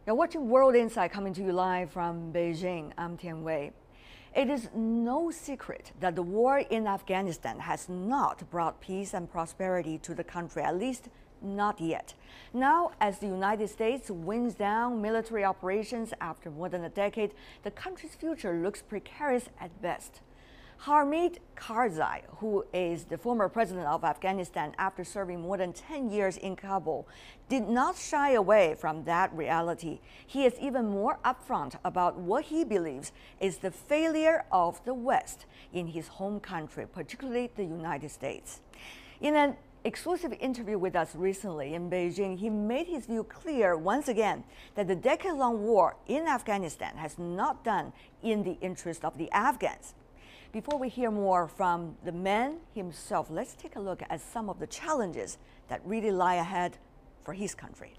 You're watching World Insight coming to you live from Beijing. I'm Tian Wei. It is no secret that the war in Afghanistan has not brought peace and prosperity to the country, at least not yet. Now, as the United States winds down military operations after more than a decade, the country's future looks precarious at best. Hamid Karzai, who is the former president of Afghanistan after serving more than 10 years in Kabul, did not shy away from that reality. He is even more upfront about what he believes is the failure of the West in his home country, particularly the United States. In an exclusive interview with us recently in Beijing, he made his view clear once again that the decade-long war in Afghanistan has not done in the interest of the Afghans. Before we hear more from the man himself, let's take a look at some of the challenges that really lie ahead for his country.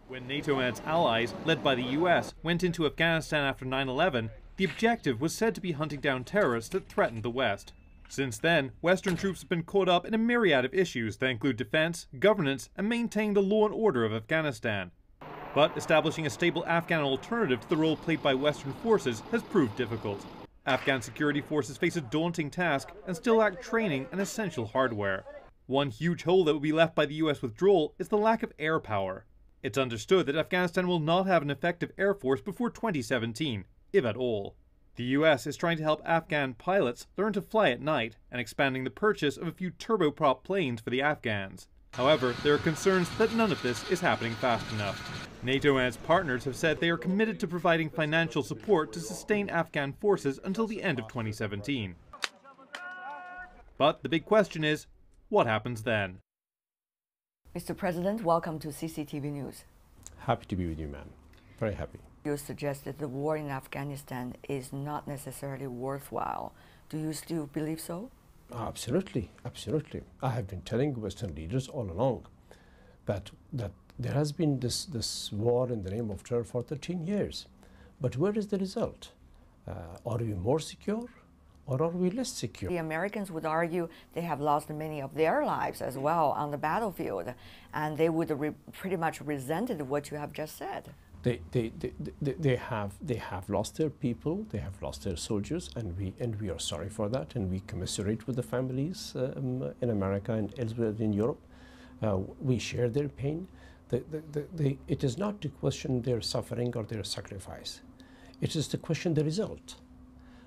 When NATO and its allies, led by the US, went into Afghanistan after 9/11, the objective was said to be hunting down terrorists that threatened the West. Since then, Western troops have been caught up in a myriad of issues that include defense, governance, and maintaining the law and order of Afghanistan. But establishing a stable Afghan alternative to the role played by Western forces has proved difficult. Afghan security forces face a daunting task and still lack training and essential hardware. One huge hole that will be left by the US withdrawal is the lack of air power. It's understood that Afghanistan will not have an effective air force before 2017, if at all. The US is trying to help Afghan pilots learn to fly at night and expanding the purchase of a few turboprop planes for the Afghans. However, there are concerns that none of this is happening fast enough. NATO and its partners have said they are committed to providing financial support to sustain Afghan forces until the end of 2017. But the big question is, what happens then? Mr. President, welcome to CCTV News. Happy to be with you, ma'am. Very happy. You suggested the war in Afghanistan is not necessarily worthwhile. Do you still believe so? Absolutely, absolutely. I have been telling Western leaders all along that there has been this war in the name of terror for 13 years. But where is the result? Are we more secure or are we less secure? The Americans would argue they have lost many of their lives as well on the battlefield, and they would pretty much resented what you have just said. They have lost their people, they have lost their soldiers, and we are sorry for that, and we commiserate with the families in America and elsewhere in Europe. We share their pain. It is not to question their suffering or their sacrifice. It is to question the result.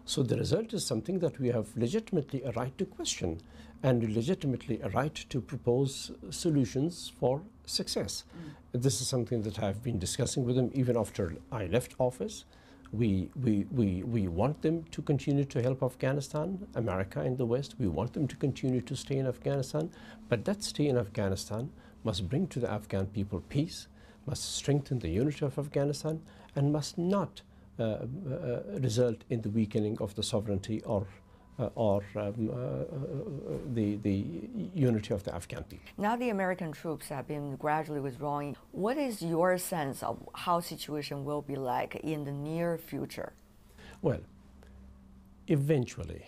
So the result is something that we have legitimately a right to question and legitimately a right to propose solutions for success. This is something that I've been discussing with them even after I left office. We want them to continue to help Afghanistan, America and the West. We want them to continue to stay in Afghanistan, but that stay in Afghanistan must bring to the Afghan people peace, must strengthen the unity of Afghanistan, and must not result in the weakening of the sovereignty or the unity of the Afghan people. Now the American troops have been gradually withdrawing. What is your sense of how situation will be like in the near future? Well, eventually.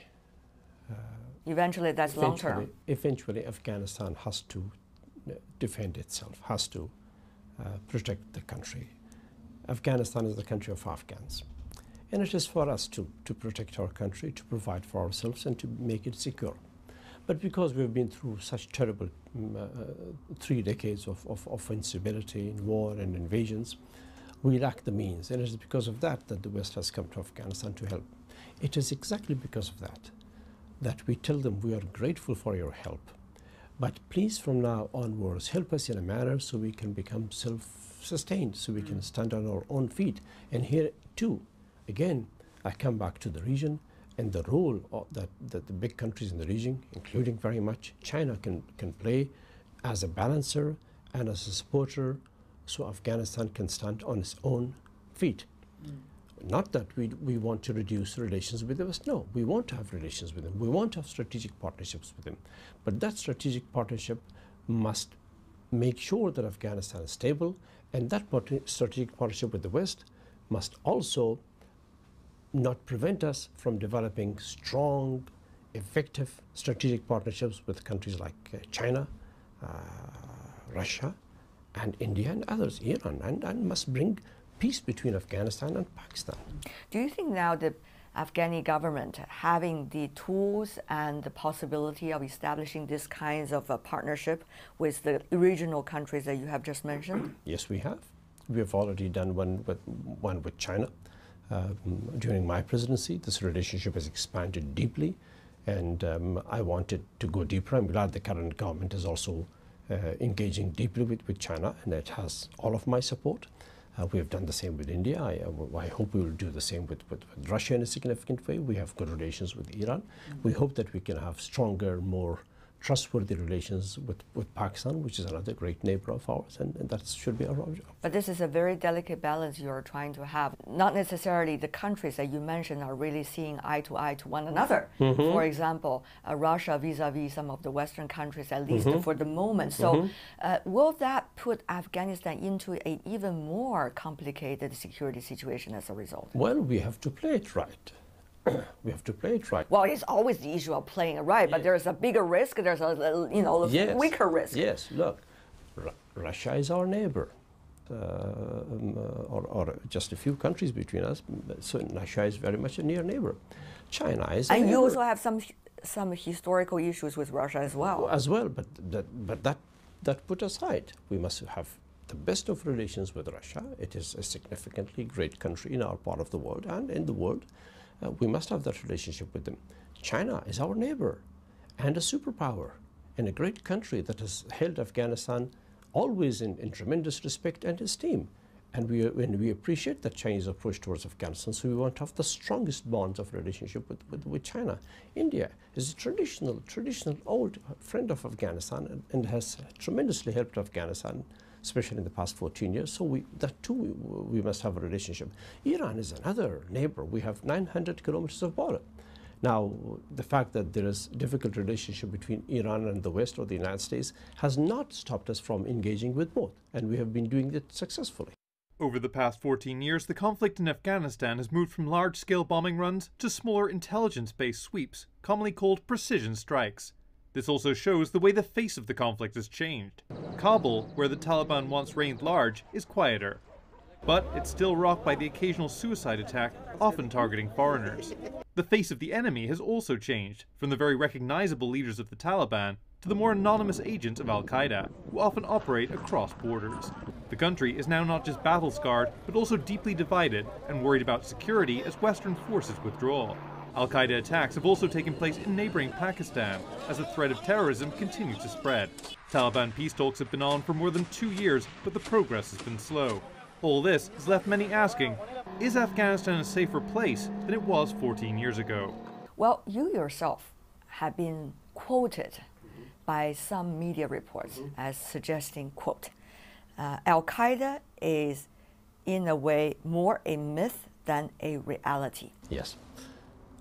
Eventually, that's long term. Eventually, Afghanistan has to defend itself, has to protect the country. Afghanistan is the country of Afghans. And it is for us to protect our country, to provide for ourselves, and to make it secure. But because we've been through such terrible 3 decades of instability, and war and invasions, we lack the means. And it is because of that that the West has come to Afghanistan to help. It is exactly because of that we tell them we are grateful for your help. But please, from now onwards, help us in a manner so we can become self-sustained, so we can stand on our own feet. And here, too, again, I come back to the region and the role that the big countries in the region, including very much China, can play as a balancer and as a supporter so Afghanistan can stand on its own feet. Not that we want to reduce relations with the West. No, we want to have relations with them. We want to have strategic partnerships with them. But that strategic partnership must make sure that Afghanistan is stable, and that strategic partnership with the West must also not prevent us from developing strong, effective strategic partnerships with countries like China, Russia, and India and others, Iran, and must bring peace between Afghanistan and Pakistan. Do you think now the Afghani government having the tools and the possibility of establishing this kinds of a partnership with the regional countries that you have just mentioned? Yes, we have. We have already done one with China. During my presidency, this relationship has expanded deeply, and I wanted to go deeper. I'm glad the current government is also engaging deeply with China, and it has all of my support. We have done the same with India. I hope we will do the same with Russia in a significant way. We have good relations with Iran. We hope that we can have stronger, more trustworthy relations with Pakistan, which is another great neighbor of ours, and that should be our objective. But this is a very delicate balance you're trying to have. Not necessarily the countries that you mentioned are really seeing eye to one another. For example, Russia vis-a-vis some of the Western countries, at least for the moment. So will that put Afghanistan into an even more complicated security situation as a result? Well, we have to play it right. We have to play it right. Well, it's always the issue of playing it right, but there's a bigger risk, there's a weaker risk. Yes, look, Russia is our neighbor, or just a few countries between us, so Russia is very much a near neighbor. China is a neighbor. And you also have some historical issues with Russia as well. But that put aside, we must have the best of relations with Russia. It is a significantly great country in our part of the world and in the world. We must have that relationship with them. China is our neighbor and a superpower and a great country that has held Afghanistan always in tremendous respect and esteem. And we appreciate the Chinese approach towards Afghanistan, so we want to have the strongest bonds of relationship with China. India is a traditional old friend of Afghanistan and has tremendously helped Afghanistan, especially in the past 14 years. So we must have a relationship. Iran is another neighbor. We have 900 kilometers of border. Now, the fact that there is a difficult relationship between Iran and the West or the United States has not stopped us from engaging with both, and we have been doing it successfully. Over the past 14 years, the conflict in Afghanistan has moved from large-scale bombing runs to smaller intelligence-based sweeps, commonly called precision strikes. This also shows the way the face of the conflict has changed. Kabul, where the Taliban once reigned large, is quieter. But it's still rocked by the occasional suicide attack, often targeting foreigners. The face of the enemy has also changed, from the very recognizable leaders of the Taliban to the more anonymous agents of Al-Qaeda, who often operate across borders. The country is now not just battle-scarred, but also deeply divided and worried about security as Western forces withdraw. Al-Qaeda attacks have also taken place in neighboring Pakistan, as the threat of terrorism continues to spread. Taliban peace talks have been on for more than 2 years, but the progress has been slow. All this has left many asking, is Afghanistan a safer place than it was 14 years ago? Well, you yourself have been quoted by some media reports as suggesting, quote, Al-Qaeda is in a way more a myth than a reality. Yes.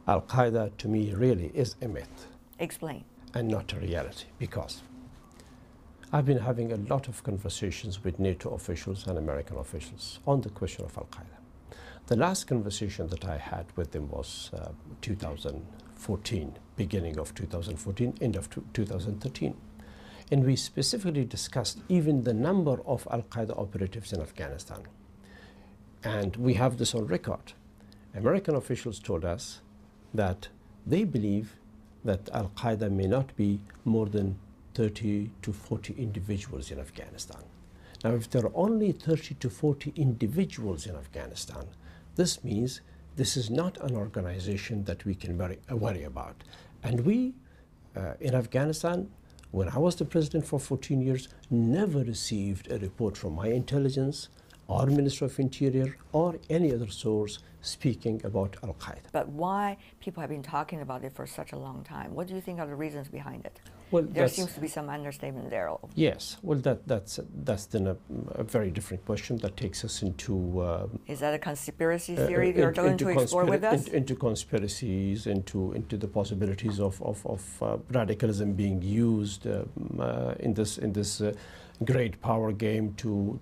Al-Qaeda to me really is a myth. Explain. And not a reality, because I've been having a lot of conversations with NATO officials and American officials on the question of Al-Qaeda. The last conversation that I had with them was 2014, beginning of 2014, end of 2013. And we specifically discussed even the number of Al-Qaeda operatives in Afghanistan. And we have this on record. American officials told us that they believe that Al-Qaeda may not be more than 30 to 40 individuals in Afghanistan. Now, if there are only 30 to 40 individuals in Afghanistan, this means this is not an organization that we can worry about. And we, in Afghanistan, when I was the president for 14 years, never received a report from my intelligence, or Minister of Interior, or any other source speaking about Al-Qaeda. But why people have been talking about it for such a long time? What do you think are the reasons behind it? Well, there seems to be some understatement there. Yes, well, that's then a very different question that takes us into... is that a conspiracy theory you're going to explore with us? Into conspiracies, into the possibilities of radicalism being used in this great power game to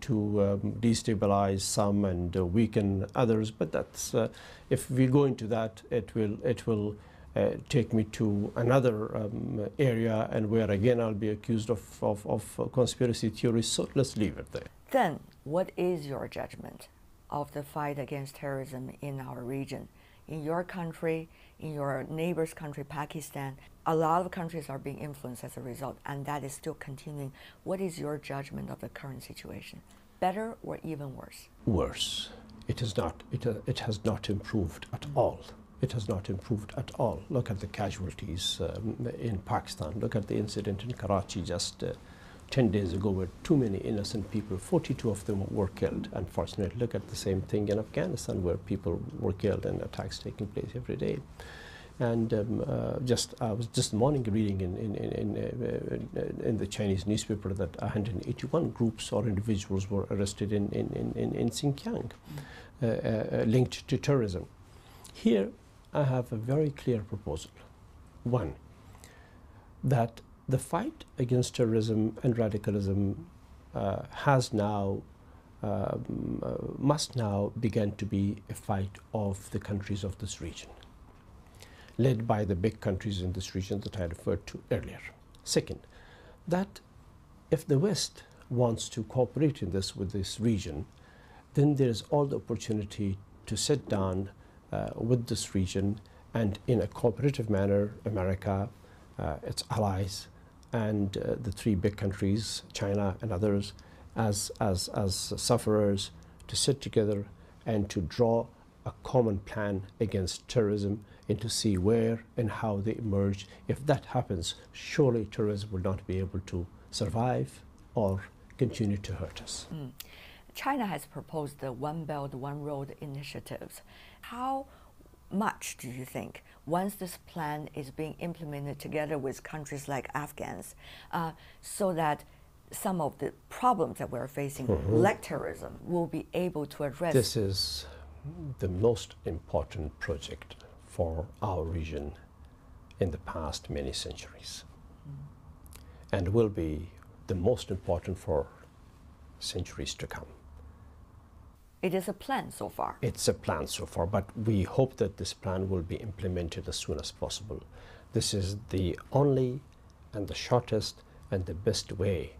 destabilize some and weaken others. But that's if we go into that, it will take me to another area and where again I'll be accused of conspiracy theories. So let's leave it there. Then, what is your judgment of the fight against terrorism in our region? In your country, in your neighbor's country, Pakistan, a lot of countries are being influenced as a result, and that is still continuing. What is your judgment of the current situation? Better or even worse? Worse. It has not improved at all. It has not improved at all. Look at the casualties in Pakistan. Look at the incident in Karachi just 10 days ago where too many innocent people, 42 of them were killed, unfortunately. Look at the same thing in Afghanistan where people were killed and attacks taking place every day. And I was just morning reading in the Chinese newspaper that 181 groups or individuals were arrested in Xinjiang linked to terrorism. Here I have a very clear proposal. One, that the fight against terrorism and radicalism must now begin to be a fight of the countries of this region, led by the big countries in this region that I referred to earlier. Second, that if the West wants to cooperate in this with this region, then there is all the opportunity to sit down with this region and in a cooperative manner, America, its allies, and the three big countries, China and others, as sufferers, to sit together and to draw a common plan against terrorism and to see where and how they emerge. If that happens, surely terrorism will not be able to survive or continue to hurt us. China has proposed the One Belt, One Road initiatives. How much do you think, once this plan is being implemented together with countries like Afghans, so that some of the problems that we're facing, like terrorism, will be able to address? This is the most important project for our region in the past many centuries, and will be the most important for centuries to come. It is a plan so far. It's a plan so far, but we hope that this plan will be implemented as soon as possible. This is the only and the shortest and the best way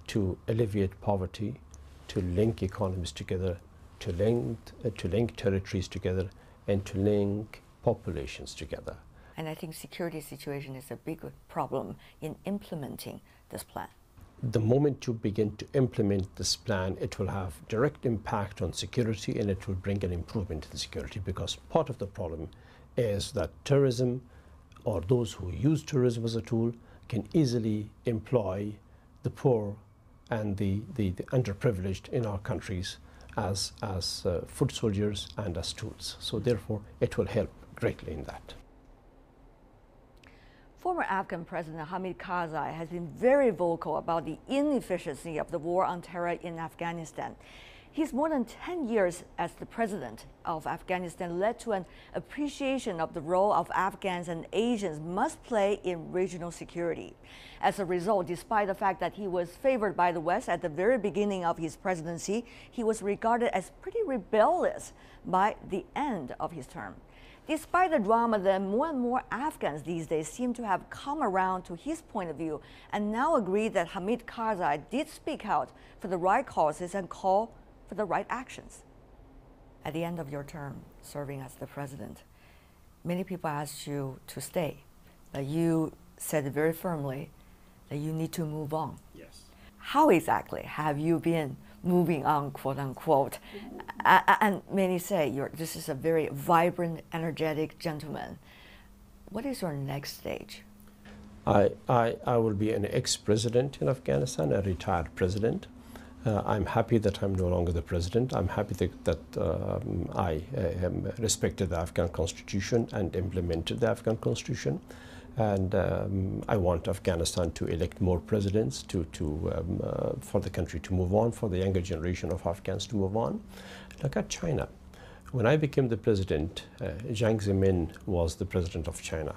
to alleviate poverty, to link economies together, to link territories together, and to link populations together. And I think security situation is a big problem in implementing this plan. The moment you begin to implement this plan, it will have direct impact on security, and it will bring an improvement in security, because part of the problem is that terrorism, or those who use terrorism as a tool, can easily employ the poor and the underprivileged in our countries as foot soldiers and as tools. So therefore, it will help greatly in that. Former Afghan President Hamid Karzai has been very vocal about the inefficiency of the war on terror in Afghanistan. His more than 10 years as the president of Afghanistan led to an appreciation of the role of Afghans and Asians must play in regional security. As a result, despite the fact that he was favored by the West at the very beginning of his presidency, he was regarded as pretty rebellious by the end of his term. Despite the drama, then more and more Afghans these days seem to have come around to his point of view and now agree that Hamid Karzai did speak out for the right causes and call for the right actions. At the end of your term serving as the president, many people asked you to stay, but you said very firmly that you need to move on. Yes. How exactly have you been moving on, quote unquote? And many say this is a very vibrant, energetic gentleman. What is your next stage? I will be an ex-president in Afghanistan, a retired president. I'm happy that I'm no longer the president. I'm happy that I respected the Afghan constitution and implemented the Afghan constitution. And I want Afghanistan to elect more presidents for the country to move on, for the younger generation of Afghans to move on. Look at China. When I became the president, Jiang Zemin was the president of China.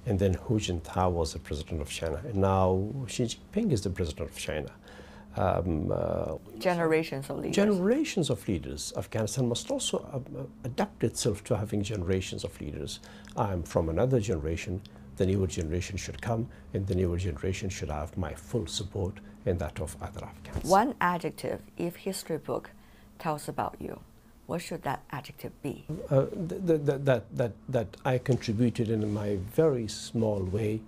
And then Hu Jintao was the president of China. And now Xi Jinping is the president of China. generations of leaders. Generations of leaders. Afghanistan must also adapt itself to having generations of leaders. I'm from another generation. The newer generation should come, and the newer generation should have my full support and that of other Afghans. One adjective, if history book tells about you, what should that adjective be? That I contributed in my very small way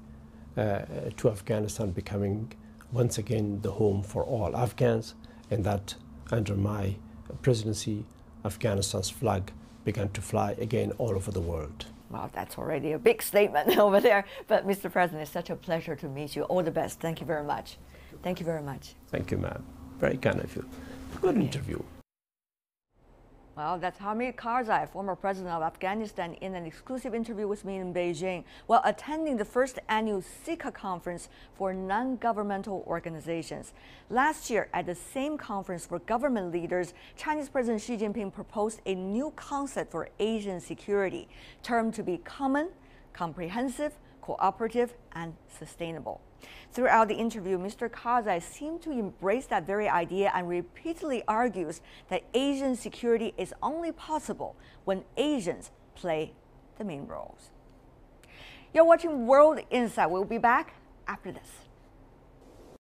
to Afghanistan becoming once again the home for all Afghans, and that under my presidency, Afghanistan's flag began to fly again all over the world. Well, that's already a big statement over there. But Mr. President, it's such a pleasure to meet you. All the best. Thank you very much. Thank you very much. Thank you, ma'am. Very kind of you. Good interview. Well, that's Hamid Karzai, former president of Afghanistan, in an exclusive interview with me in Beijing while attending the first annual CICA conference for non-governmental organizations. Last year, at the same conference for government leaders, Chinese President Xi Jinping proposed a new concept for Asian security, termed to be common, comprehensive, cooperative, and sustainable. Throughout the interview, Mr. Karzai seemed to embrace that very idea and repeatedly argues that Asian security is only possible when Asians play the main roles. You're watching World Insight. We'll be back after this.